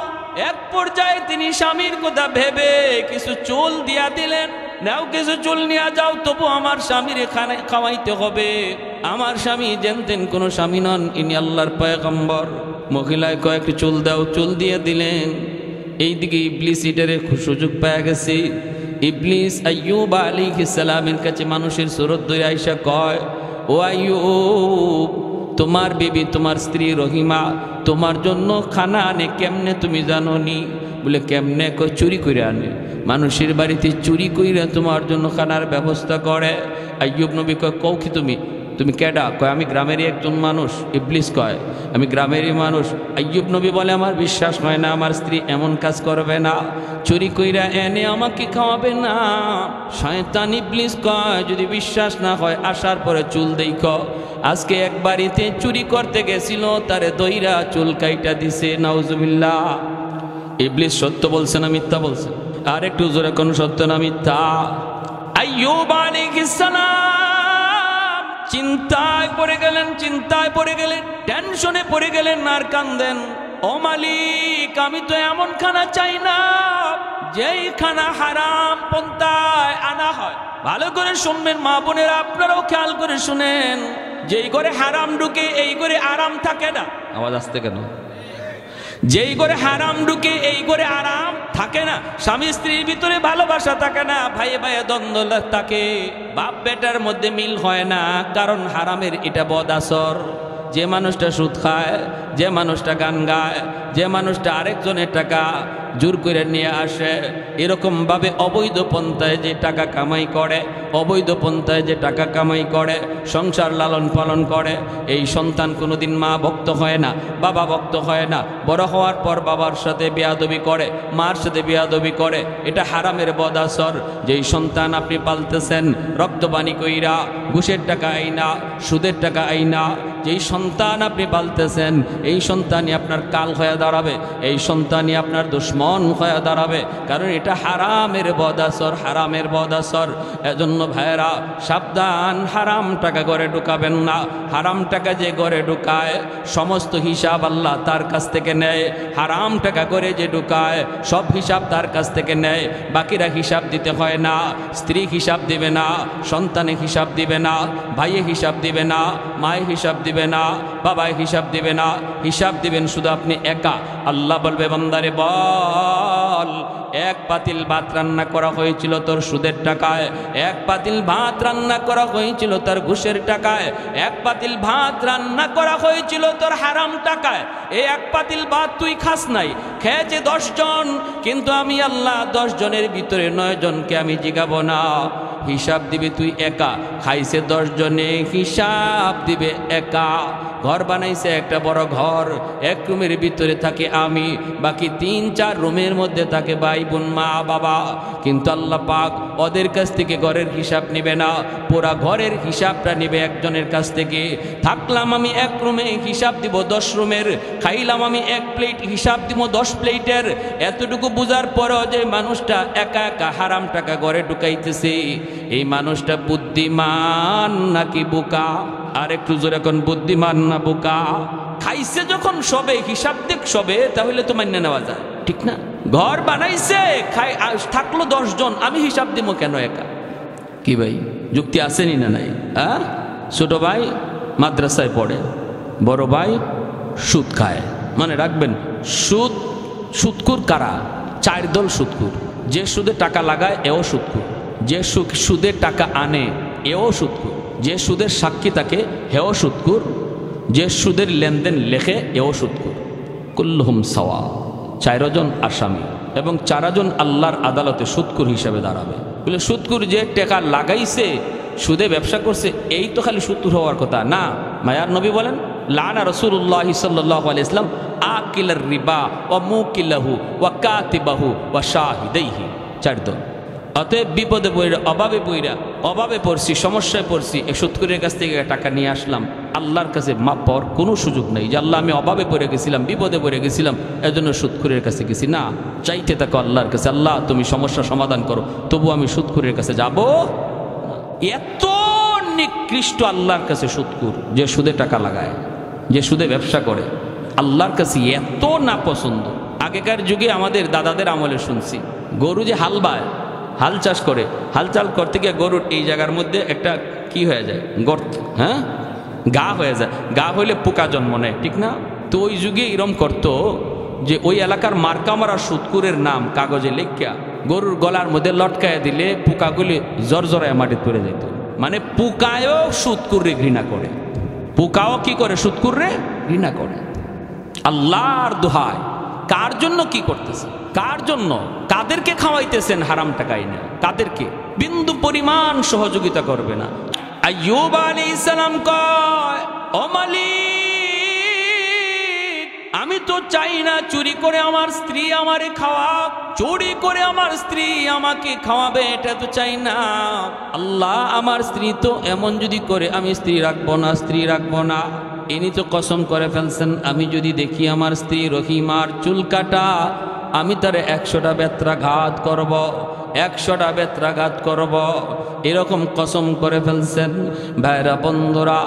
এক পর্যায়ে তিনি স্বামীর কথা ভেবে কিছু চুল দিয়া দিলেন, নাও কিছু চুল নিয়ে যাও, তবু আমার স্বামীর এখানে খাওয়াইতে হবে। আমার স্বামী জানতেন কোন স্বামী নন, ইনি আল্লাহর পয়গম্বর। মহিলায় কয়েকটি চুল দাও, চুল দিয়ে দিলেন। এইদিকে ইবলিস ইটারে সুযোগ পেয়ে গেছে। ইবলিস আইয়ুব আলাইহিস সালামের কাছে মানুষের সুরত ধরে আইসা কয়, ও আইয়ুব, তোমার বিবি তোমার স্ত্রী রহিমা তোমার জন্য খানা আনে, কেমনে তুমি জানো নি? বলে কেমনে? কয় চুরি করে আনে, মানুষের বাড়িতে চুরি কইরা তোমার জন্য খানার ব্যবস্থা করে। আইয়ুব নবী কয়, কও কি তুমি? তুমি কেডা? কয় আমি গ্রামেরই একজন মানুষ। ইবলিস কয় আমি গ্রামেরই মানুষ। আইয়ুব নবী বলে আমার বিশ্বাস হয় না, আমার স্ত্রী এমন কাজ করবে না, চুরি কইরা এনে আমাকে খাওয়াবে না। শয়তান ইবলিস কয় যদি বিশ্বাস না হয় আসার পরে চুল দেখো। আজকে এক বাড়িতে চুরি করতে গেছিল, তারে দইরা চুল কাইটা দিছে। নাউজুবিল্লাহ। ইবলিস সত্য বলছে না মিথ্যা বলছে? আর একটু জোরে কোন সত্য না মিথ্যা? আইয়ুব আলাইহিস সালাম চিন্তায় পড়ে গেলেন, টেনশনে পড়ে গেলেন আর কান্দেন। ও মালিক আমি তো এমন খানা চাই না যেই খানা হারাম পন্থায় আনা হয়। ভালো করে শুনবেন মা বোনেরা, আপনারাও খেয়াল করে শুনেন, যেই করে হারাম ঢুকে এই করে আরাম থাকে না। আওয়াজ আসতে কেন? যেই করে হারাম ঢুকে এই করে আরাম থাকে না। স্বামী স্ত্রীর ভিতরে ভালোবাসা থাকে না, ভাইয়ে ভাইয়ে দ্বন্দ্ব থাকে, বাপ বেটার মধ্যে মিল হয় না, কারণ হারামের এটা বদ আসর। যে মানুষটা সুদ খায়, যে মানুষটা গান গায়, যে মানুষটা আরেকজনের টাকা জোর করে নিয়ে আসে, এরকমভাবে অবৈধ পন্থায় যে টাকা কামাই করে, অবৈধ পন্থায় যে টাকা কামাই করে, সংসার লালন পালন করে, এই সন্তান কোনোদিন মা ভক্ত হয় না, বাবা ভক্ত হয় না। বড় হওয়ার পর বাবার সাথে বেয়াদবি করে, মার সাথে বেয়াদবি করে, এটা হারামের বদাসর। যেই সন্তান আপনি পালতেছেন রক্তবাণী কইরা, ঘুষের টাকা আইনা, সুদের টাকা আইনা, যেই সন্তান আপনি পালতেছেন এই সন্তানই আপনার কাল হয়ে দাঁড়াবে, এই সন্তানই আপনার দুশ্মন হয়ে দাঁড়াবে, কারণ এটা হারামের বদাসর, হারামের বদাসর। এজন্য ভাইয়েরা সাবধান, হারাম টাকা ঘরে ঢুকাবেন না। হারাম টাকা যে ঘরে ঢুকায় সমস্ত হিসাব আল্লাহ তার কাছ থেকে নেয়। হারাম টাকা করে যে ঢুকায় সব হিসাব তার কাছ থেকে নেয়, বাকিরা হিসাব দিতে হয় না। স্ত্রী হিসাব দিবে না, সন্তানে হিসাব দিবে না, ভাইয়ে হিসাব দিবে না, মায়ে হিসাব দিবে না, বাবায় হিসাব দিবে না, হিসাব দিবেন শুধু আপনি একা। আল্লাহ বলবে বান্দারে বল, এক পাতিল ভাত রান্না করা হয়েছিল তোর সুদের টাকায়, এক পাতিল ভাত রান্না করা হয়েছিল তোর ঘুষের টাকায়, এক পাতিল ভাত রান্না করা হয়েছিল তোর হারাম টাকায়। এই এক পাতিল ভাত তুই খাস নাই, খেয়েছে 10 জন, কিন্তু আমি আল্লাহ 10 জনের ভিতরে 9 জনকে আমি জিগাবো না, হিসাব দিবে তুই একা। খাইছে 10 জনে, হিসাব দিবে একা। ঘর বানাইছে একটা বড় ঘর, এক রুমের ভিতরে থাকে আমি, বাকি 3-4 রুমের মধ্যে থাকে ভাই বোন মা বাবা, কিন্তু আল্লাহ পাক ওদের কাছ থেকে ঘরের হিসাব নিবে না, পুরা ঘরের হিসাবটা নিবে একজনের কাছ থেকে। থাকলাম আমি এক রুমে, হিসাব দিব 10 রুমের, খাইলাম আমি 1 প্লেট, হিসাব দিব 10 প্লেটের। এতটুকু বুঝার পরও যে মানুষটা একা একা হারাম টাকা ঘরে ঢুকাইতেছে, এই মানুষটা বুদ্ধিমান নাকি বোকা? আর একটু জোরে কোন, বুদ্ধিমান না বোকা? খাইছে যখন সবে, হিসাব দেখ সবে, তাহলে তো মান্য নেওয়া যায়, ঠিক না? ঘর বানাইছে, খাই থাকলো 10 জন, আমি হিসাব দিব কেন একা? কি ভাই, যুক্তি আসেনি না নাই? হ্যাঁ, ছোট ভাই মাদ্রাসায় পড়ে, বড় ভাই সুদ খায়। মানে রাখবেন, সুদ, সুদকুর কারা? 4 দল সুদকুর। যে সুদে টাকা লাগায় এও সুদকুর, যে সুদের টাকা আনে এও সুদকুর, যে সুদের সাক্ষী থাকে হেও সুদকুর, যে সুদের লেনদেন লেখে এও সুদকুর। কুল্লুহুম সাওয়া, 4 জন আসামি এবং 4 জন আল্লাহর আদালতে সুদকুর হিসাবে দাঁড়াবে। বলে সুদকুর যে টাকা লাগাইছে, সুদে ব্যবসা করছে, এই তো খালি সুদকুর হওয়ার কথা না। মায়ার নবী বলেন, লানা রাসূলুল্লাহ সাল্লাল্লাহু আলাইহি ওয়াসাল্লাম আকিলার রিবা ওয়া মুকিলাহু ওয়া কাতিবাহু ওয়া শাহিদাইহি। 4 দল। অতএব বিপদে পড়ে, অভাবে পড়ছি, সমস্যায় পড়ছি, এই সুদখোরের কাছ থেকে টাকা নিয়ে আসলাম, আল্লাহর কাছে মাপ পাওয়ার কোনো সুযোগ নেই যে আল্লাহ আমি অভাবে পড়ে গেছিলাম, বিপদে পড়ে গেছিলাম, এজন্য সুদখোরের কাছে গেছি। না, চাইতে থাকো আল্লাহর কাছে, আল্লাহ তুমি সমস্যা সমাধান করো, তবু আমি সুদখোরের কাছে যাব। এত নিকৃষ্ট আল্লাহর কাছে সুদখোর, যে সুদে টাকা লাগায়, যে সুদে ব্যবসা করে, আল্লাহর কাছে এত না পছন্দ। আগেকার যুগে আমাদের দাদাদের আমলে শুনছি, গরু যে হাল বায়, হাল চাষ করে, হাল চাল করতে গিয়ে গরুর এই জায়গার মধ্যে একটা কি হয়ে যায়, গর্ত, হ্যাঁ, গা হয়ে যায়, গা হইলে পোকা জন্ম নেয়, ঠিক না? তো ওই যুগে এরম করতো যে ওই এলাকার মার্কা মারা সুদকুরের নাম কাগজে লেখা গরুর গলার মধ্যে লটকায় দিলে পোকাগুলি জরজরায় মাটিতে পড়ে যেত। মানে পোকায়ও সুদকুরে ঘৃণা করে, পোকাও কি করে, সুদকুরে ঘৃণা করে। আল্লাহর দোহাই, কার জন্য কি করতেছে, কার জন্য, কাদেরকে খাওয়াইতেছেন হারাম টাকাই না, কাদেরকে? বিন্দু পরিমাণ সহযোগিতা করবে না। আইয়ুব আলাইহিস সালাম কয়, ও মালিক, আমি তো চাই না চুরি করে আমার স্ত্রী আমারে খাওয়া, চুরি করে আমার স্ত্রী আমাকে খাওয়াবে, এটা তো চাই না। আল্লাহ, আমার স্ত্রী তো এমন যদি করে, আমি স্ত্রী রাখবো না, স্ত্রী রাখবো না। ইনি তো কসম করে ফেলছেন, আমি যদি দেখি আমার স্ত্রী রহিমার চুল কাটা, আমি তার 100টা বেত্রাঘাত করব, 100টা বেত্রাঘাত করব, এরকম কসম করে ফেলছেন। ভাইরা বন্ধুরা,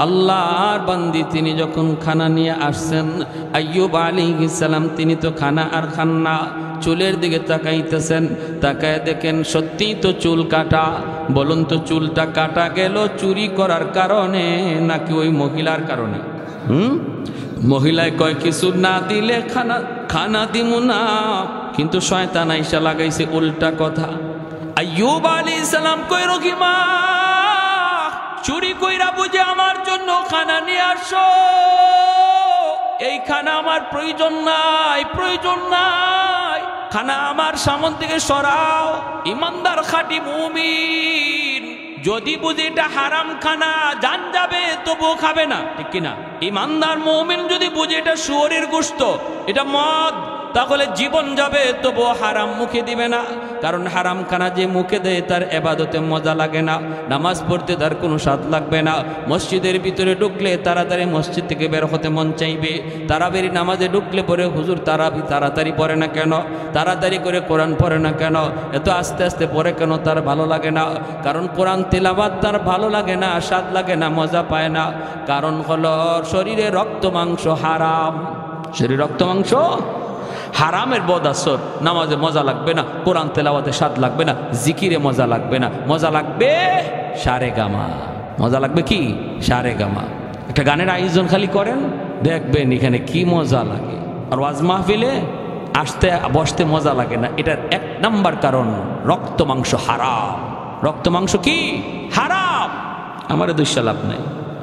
আল্লাহর বান্দি তিনি যখন খানা নিয়ে আসছেন, আইয়ুব আলাইহিস সালাম তিনি তো খানা আর খান না, চুলের দিকে তাকাইতেছেন, তাকায় দেখেন সত্যিই তো চুল কাটা। বলুন তো চুলটা কাটা গেল চুরি করার কারণে নাকি ওই মহিলার কারণে? মহিলায় কয় কিছু না দিলে খানা দিমু না, কিন্তু শয়তান আইসা লাগাইছে উল্টা কথা। আইয়ুব আলাইহিস সালাম কই রহিমা চুরি কইরা বুঝে আমার জন্য খানা নিয়ে আসো, এই খানা আমার প্রয়োজন নাই, প্রয়োজন নাই, খানা আমার সামনে থেকে সরাও। ইমানদার খাঁটি মুমিন যদি বুঝে এটা হারাম খানা, জান যাবে তবুও খাবে না, ঠিক কিনা? ইমানদার মুমিন যদি বুঝে এটা শুয়োরের গোশত, এটা মদ, তাহলে জীবন যাবে তবুও হারাম মুখে দিবে না। কারণ হারাম খানা যে মুখে দেয় তার ইবাদতে মজা লাগে না, নামাজ পড়তে তার কোনো স্বাদ লাগবে না। মসজিদের ভিতরে ঢুকলে তাড়াতাড়ি মসজিদ থেকে বের হতে মন চাইবে, তারাবির নামাজে ঢুকলে পরে হুজুর তাড়াতাড়ি পড়ে না কেন, তাড়াতাড়ি করে কোরআন পড়ে না কেন, এত আস্তে আস্তে পড়ে কেন, তার ভালো লাগে না। কারণ কোরআন তেলাওয়াত তার ভালো লাগে না, স্বাদ লাগে না, মজা পায় না। কারণ হলো শরীরে রক্ত মাংস হারাম, শরীরে রক্ত মাংস হারামের বদ আসর। নামাজে মজা লাগবে না, কোরআন তেলাওয়াতে স্বাদ লাগবে না, জিকিরে মজা লাগবে না, মজা লাগবে সারে গামা। মজা লাগবে কি? সারে গামা। একটা গানের আয়োজন খালি করেন, দেখবেন এখানে কি মজা লাগে। আর ওয়াজ মাহফিলে আসতে বসতে মজা লাগে না, এটার এক নাম্বার কারণ রক্ত মাংস হারাম। রক্ত মাংস কি হারাম, আমার দুঃসা লাভ নাই।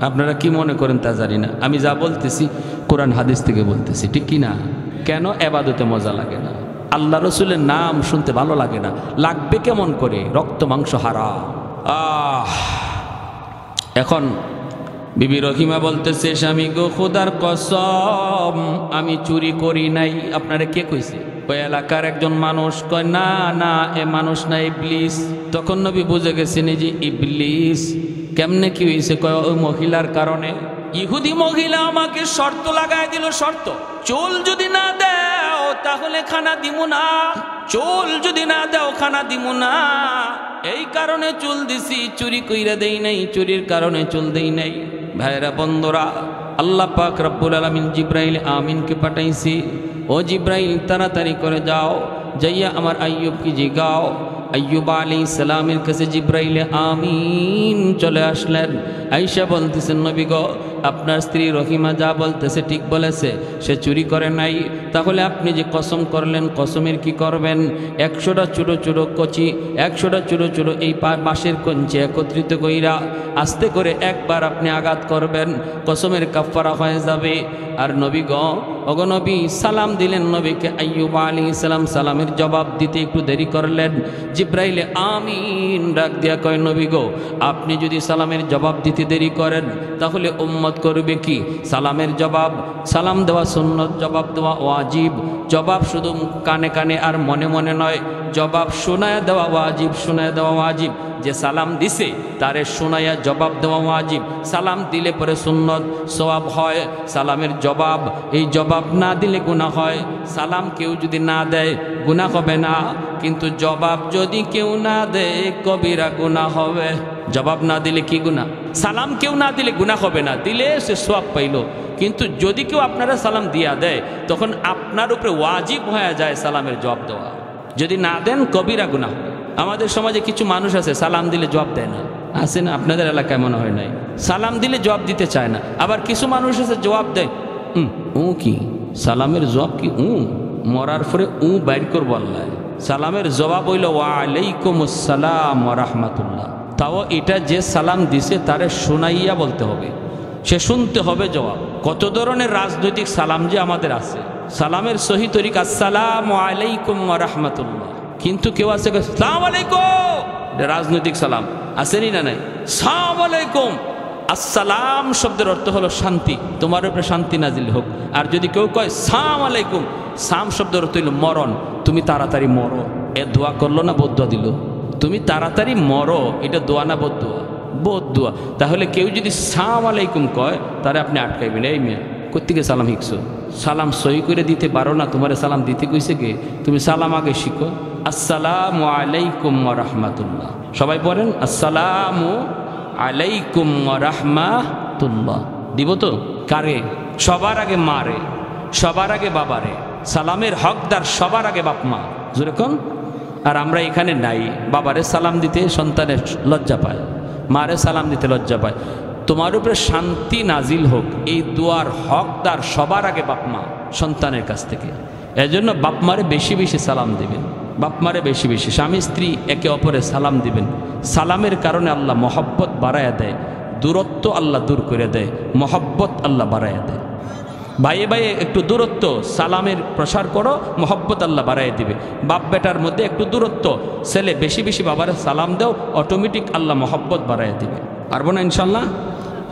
আপনারা কি মনে করেন তা জানি না, আমি যা বলতেছি কোরআন হাদিস থেকে বলতেছি, ঠিক কি না? কেন ইবাদতে মজা লাগে না? আল্লাহ রসুলের নাম শুনতে ভালো লাগে না, লাগবে কেমন করে? রক্ত মাংস হারাম। এখন বিবি রহিমা বলতেছে, স্বামী গো খোদার কসম আমি চুরি করি নাই। আপনারা কে কইছে? ওই এলাকার একজন মানুষ কয় না না এ মানুষ না, ইবলিস। তখন নবী বুঝে গেছেন এই যে ইবলিস। কেমনে কি হয়েছে? কয় ওই মহিলার কারণে। ইহুদি মহিলা আমাকে শর্ত লাগায় দিল, শর্ত, চুল যদি না দাও তাহলে খানা দিমু না, চুল যদি না দাও খানা দিমু না। এই কারণে চুল দিছি, চুরি কইরা দেই নাই, চুরির কারণে চুল দেই নাই। ভাইরা বন্ধুরা, আল্লাহ পাক রব্বুল আলামিন জিব্রাইল আমিনকে পাঠাইছি, ও জিব্রাইল তাড়াতাড়ি করে যাও, যাইয়া আমার আইয়ুবকে জিগাও। আইয়ুব আলাইহিস সালামের কাছে জিব্রাইল আমিন চলে আসলেন। আয়েশা বলতেছেন, নবী গো আপনার স্ত্রী রহিমা যা বলতেছে ঠিক বলেছে, সে চুরি করে নাই। তাহলে আপনি যে কসম করলেন, কসমের কি করবেন? 100টা ছোটো ছোটো কচি, 100টা ছোটো ছোটো এই বাঁশের কঞ্চি একত্রিত কইরা আস্তে করে একবার আপনি আঘাত করবেন, কসমের কাফারা হয়ে যাবে। আর নবী গো অগনবী সালাম দিলেন নবীকে। আইয়ুব আলাইহিস সালাম সালামের জবাব দিতে একটু দেরি করলেন। জিব্রাইল আমিন ডাক দিয়া কয়, নবী গো আপনি যদি সালামের জবাব দিতে দেরি করেন তাহলে উম্মত করবে কি? সালামের জবাব, সালাম দেওয়া সুন্নত, জবাব দেওয়া ওয়াজিব। জবাব শুধু কানে কানে আর মনে মনে নয়, জবাব শোনায়া দেওয়া ওয়াজিব, শোনায়া দেওয়া ওয়াজিব। যে সালাম দিছে তারে শোনায়া জবাব দেওয়া ওয়াজিব। সালাম দিলে পরে সুন্নত, সওয়াব হয়। সালামের জবাব, এই জবাব না দিলে গুনাহ হয়। সালাম কেউ যদি না দেয় গুনাহ হবে না, কিন্তু জবাব যদি কেউ না দেয় কবিরা গুনাহ হবে। জবাব না দিলে কি গুনাহ? সালাম কেউ না দিলে গুনাহ হবে না, দিলে সে সওয়াব পাইল। কিন্তু যদি কেউ আপনারা সালাম দিয়া দেয় তখন আপনার উপরে ওয়াজিব হয়ে যায় সালামের জবাব দেওয়া। যদি না দেন কবিরা গুনাহ। আমাদের সমাজে কিছু মানুষ আছে সালাম দিলে জবাব দেয় না, আছে না? আপনাদের এলাকায় মনে হয় নাই, সালাম দিলে জবাব দিতে চায় না। আবার কিছু মানুষ আছে জবাব দেয় ও কি, সালামের জবাব কি মরার পরে বাইর করবো আল্লাহ। সালামের জবাব হইল ওয়া আলাইকুম আসসালাম ওয়া রাহমাতুল্লাহ। তাও এটা যে সালাম দিছে তারে শোনাইয়া বলতে হবে, সে শুনতে হবে জবাব। কত ধরনের রাজনৈতিক সালাম যে আমাদের আছে। সালামের সহি তরিকা আসসালামু আলাইকুম ওয়া রাহমাতুল্লাহ, কিন্তু কেউ আছে আসসালামু আলাইকুম, রাজনৈতিক সালাম আসেনি না নাই? আসসালামু আলাইকুম, আসসালাম শব্দের অর্থ হলো শান্তি, তোমার উপরে শান্তি নাজিল হোক। আর যদি কেউ কয় সালাম আলাইকুম, সাম শব্দের অর্থ হলো মরণ, তুমি তাড়াতাড়ি মরো। এ দোয়া করলো না বদ দোয়া দিল? তুমি তাড়াতাড়ি মরো, এটা দোয়া না বদ দোয়া? বদ দোয়া। তাহলে কেউ যদি সালাম আলাইকুম কয় তাহলে আপনি আটকাইবেন, এই মেয়ে কোত্থেকে সালাম শিখছো? সালাম সহি করে দিতে পারো না, তোমার সালাম দিতে কইছে কে? তুমি সালাম আগে শিখো। আসসালামু আলাইকুম ওয়া রাহমাতুল্লাহ। সবাই পড়েন আসসালামু আলাইকুম ওয়া রাহমাতুল্লাহ। রাহমাতুল্লাহ। দিব তো? কারে? সবার আগে মারে, সবার আগে বাবারে। সালামের হকদার সবার আগে বাপ মা, যেরকম। আর আমরা এখানে নাই, বাবারে সালাম দিতে সন্তানের লজ্জা পায়, মারে সালাম দিতে লজ্জা পায়। তোমার উপরে শান্তি নাজিল হোক, এই দুয়ার হকদার সবার আগে বাপ মা সন্তানের কাছ থেকে। এজন্য বাপ মারে বেশি বেশি সালাম দিবেন, বাপ মারে বেশি বেশি। স্বামী স্ত্রী একে অপরে সালাম দিবেন। সালামের কারণে আল্লাহ মহব্বত বাড়াইয়া দেয়, দূরত্ব আল্লাহ দূর করে দেয়, মহব্বত আল্লাহ বাড়াইয়া দেয়। ভাইয়ে ভাইয়ে একটু দূরত্ব, সালামের প্রসার করো, মহব্বত আল্লাহ বাড়াইয়া দিবে। বাপ বেটার মধ্যে একটু দূরত্ব, ছেলে বেশি বেশি বাবার সালাম দাও, অটোমেটিক আল্লাহ মহব্বত বাড়াইয়া দিবে। পারবো না ইনশাল্লাহ?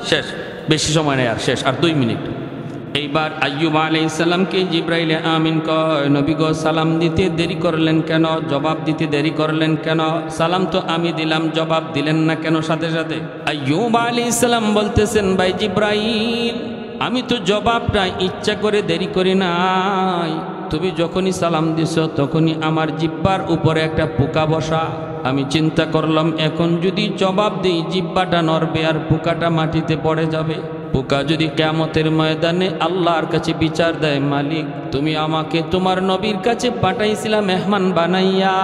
শেষ, বেশি সময় নেই আর, শেষ আর 2 মিনিট। এইবার আইয়ুব আলাইহিস সালামকে জিবরাইল আমিন কয়, নবী গো সালাম দিতে দেরি করলেন কেন? জবাব দিতে দেরি করলেন কেন? সালাম তো আমি দিলাম, জবাব দিলেন না কেন সাথে সাথে? আইয়ুব আলাইহিস সালাম বলতেছেন, ভাই জিবরাইল, আমি তো জবাবটা ইচ্ছা করে দেরি করি নাই। তুমি যখনই সালাম দিছ তখনই আমার জিহ্বার উপরে একটা পোকা বসা। আমি চিন্তা করলাম এখন যদি জবাব দিই জিহ্বাটা নড়বে আর পোকাটা মাটিতে পড়ে যাবে। পোকা যদি কিয়ামতের ময়দানে আল্লাহর কাছে বিচার দেয়, মালিক তুমি আমাকে তোমার নবীর কাছে পাঠাইছিলা মেহমান বানাইয়া,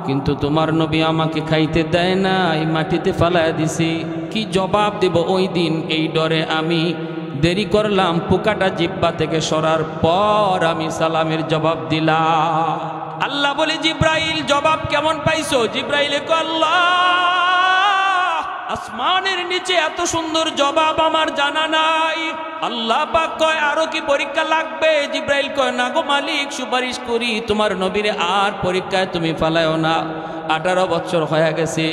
কিন্তু তোমার নবী আমাকে খাইতে দেয় না, এই মাটিতে ফালাইয়া দিছি, কি জবাব দেব ওই দিন? এই ডরে আমি দেরি করলাম। পোকাটা জিহ্বা থেকে সরার পর আমি সালামের জবাব দিলাম। আল্লাহ বলে, জিব্রাইল জবাব কেমন পাইছো? জিব্রাইলে কয়, আল্লাহ আসমানের নিচে এত সুন্দর জবাব আমার জানা নাই। আল্লাহ পাক কয়, আরো কি পরীক্ষা লাগবে? জিব্রাইল কয়, না গো মালিক, সুপারিশ করি তোমার নবীরে আর পরীক্ষায় তুমি ফালায়ও না। 18 বছর হয়ে গেছে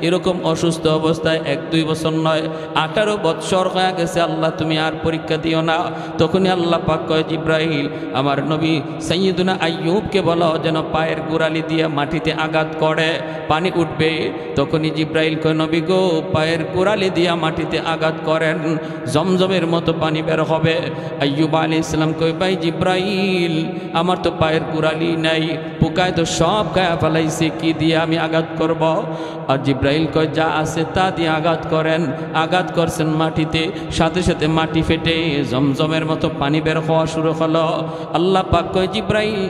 এরকম অসুস্থ অবস্থায়, 1-2 বছর নয়, 18 বছর হয়ে গেছে। আল্লাহ তুমি আর পরীক্ষা দিও না। তখনই আল্লাহ পাক কয়, জিব্রাইল আমার নবী সাইয়্যিদুনা আইয়ুবকে বলো যেন পায়ের গোড়ালি দিয়ে মাটিতে আঘাত করে, পানি উঠবে। তখনই জিব্রাইল কয়, নবী গো পায়ের গোড়ালি দিয়ে মাটিতে আঘাত করেন, জমজমের মতো পানি বের হবে। আইয়ুব আলাইহিস সালাম কয়, ভাই জিব্রাইল আমার তো পায়ের গোড়ালি নাই, পোকায় তো সব খায়া ফেলাইছে, কি দিয়ে আমি আঘাত করব? আর জিব্রাইল কয়, যা আছে তা দিয়ে আঘাত করেন। আঘাত করছেন মাটিতে, সাথে সাথে মাটি ফেটে জমজমের মতো পানি বের হওয়া শুরু হলো। আল্লাহ পাক কয়, জিব্রাইল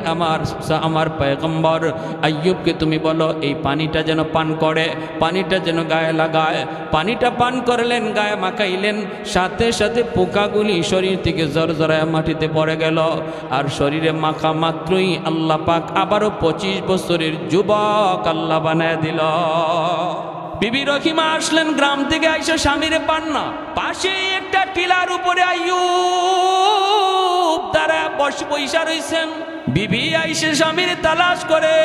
আমার পয়গম্বর আইয়ুবকে তুমি বলো এই পানিটা যেন পান করে, পানিটা যেন গায়ে লাগায়। পানিটা পান করলেন, গায়ে মাখাইলেন, সাথে সাথে পোকাগুলি শরীর থেকে জরজরায় মাটিতে পড়ে গেল। আর শরীরে মাখা মাত্রই আল্লাহ পাক আবারও 25 বছরের যুবক আল্লাহ বানায় দিল। বিবি রহিমা আসলেন গ্রাম থেকে, আইসা স্বামীরে পান না। পাশে একটা টিলার উপরে আইয়ুব তারা বৈশা রইছেন। বিবি আইসে স্বামীর তালাশ করে,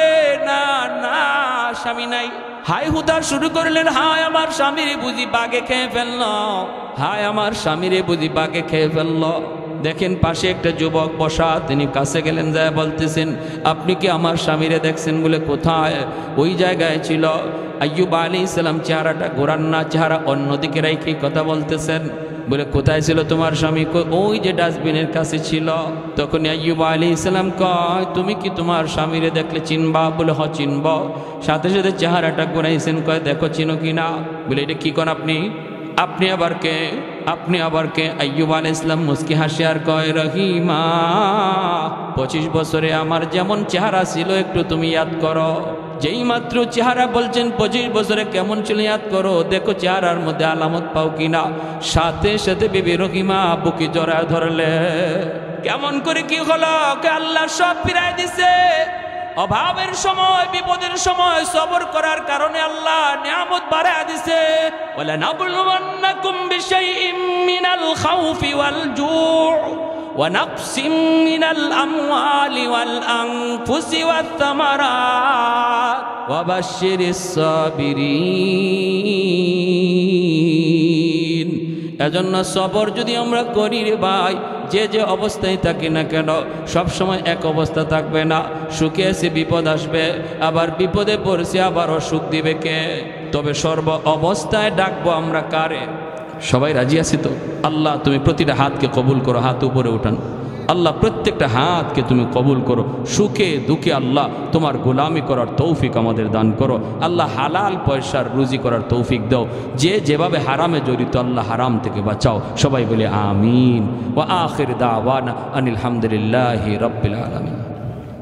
না না স্বামী নাই। হাই হুতার শুরু করলেন, হায় আমার স্বামীরে বুঝি বাঘে খেয়ে ফেলল, হায় আমার স্বামীরে বুঝি বাঘে খেয়ে ফেলল। দেখেন পাশে একটা যুবক বসা, তিনি কাছে গেলেন, যায় বলতেছেন, আপনি কি আমার স্বামীরে দেখছেন? বলে, কোথায়? ওই জায়গায় ছিল। আইয়ুব আলাইহিস সালাম চেহারাটা ঘোরান না, চেহারা অন্যদিকে রেখে কথা বলতেছেন। বলে, কোথায় ছিল তোমার স্বামী? ওই যে ডাস্টবিনের কাছে ছিল। তখন আইয়ুব আলাইহিস সালাম কয়, তুমি কি তোমার স্বামীরে দেখলে চিনবা? বলে, হ চিনব। সাথে সাথে চেহারাটা ঘুরাইছেন, কয় দেখো চিনো কিনা। বলে, এটা কি কোন আপনি? আপনি আবার কে? আপনি আবার কে? আইয়ুব আলাইহিস সালাম মুস্কি হাসি আর কয়, রহিমা 25 বছরে আমার যেমন চেহারা ছিল একটু তুমি ইয়াদ করো। যেই মাত্র চেহারা বলছেন 25 বছরে কেমন ছিল ইয়াদ করো, দেখো চেহারার মধ্যে আলামত পাও কিনা। সাথে সাথে বিবি রহিমা বুকে জড়ায় ধরলে। কেমন করে কি হলো? আল্লাহ সব ফিরাই দিছে। অভাবের সময়, বিপদের সময় সবর করার কারণে আল্লাহ নিয়ামত বাড়ায় দিছে। ওয়ালা নাবলুওয়ান্নাকুম বিশাইইম মিনাল খাউফি ওয়াল জু' ওয়া নাকসিম মিনাল আমওয়ালি ওয়াল আনফুসি ওয়াত তামারাত ওয়া বাশশিরিস সাবিরিন। এজন্য সবর যদি আমরা করি রে ভাই, যে যে অবস্থায় থাকি না কেন সব সময় এক অবস্থা থাকবে না। সুখে এসে বিপদ আসবে, আবার বিপদে পড়ছি আবারও সুখ দিবে কে? তবে সর্ব অবস্থায় ডাকবো আমরা কারে? সবাই রাজি আছি তো? আল্লাহ তুমি প্রতিটা হাতকে কবুল করো, হাত উপরে উঠান। আল্লাহ প্রত্যেকটা হাতকে তুমি কবুল করো, সুখে দুঃখে আল্লাহ তোমার গোলামি করার তৌফিক আমাদের দান করো। আল্লাহ হালাল পয়সার রুজি করার তৌফিক দাও। যে যেভাবে হারামে জড়িত আল্লাহ হারাম থেকে বাঁচাও। সবাই বলে আমিন। ওয়া আখির দাওয়ানা আনিল হামদুলিল্লাহি রাব্বিল আলামিন।